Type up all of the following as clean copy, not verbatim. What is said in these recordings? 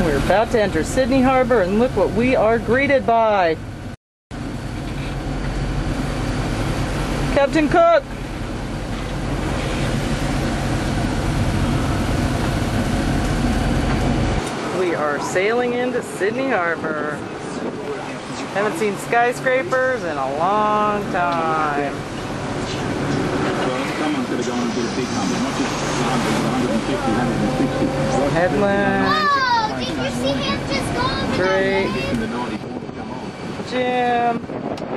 We're about to enter Syndey Harbor, and look what we are greeted by. Captain Cook! We are sailing into Syndey Harbor. Haven't seen skyscrapers in a long time. Headland. Whoa! Did you see him just go over Great. Jim,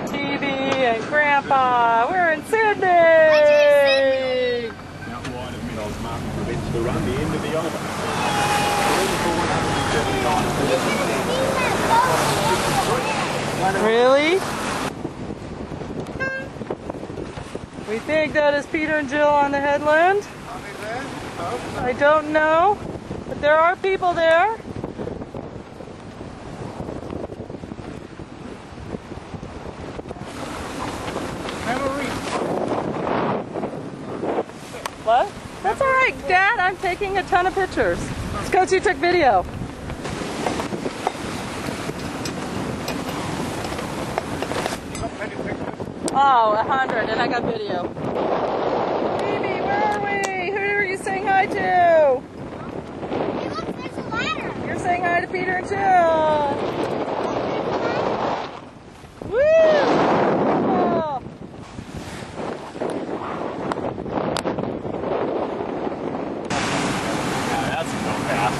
TV, and Grandpa. We're in Syndey! Really? We think that is Peter and Jill on the headland. I don't know, but there are people there. What? That's all right, Dad. I'm taking a ton of pictures. Let's go to took video. Oh, 100, and I got video. Phoebe, where are we? Who are you saying hi to? Hey, look, there's a ladder. You're saying hi to Peter and Jill. Woo! Oh. That's a go pass.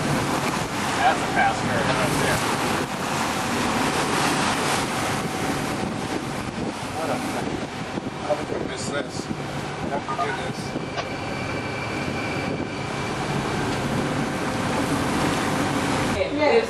That's a pass right there. How would you miss this? How would you do this? Yes,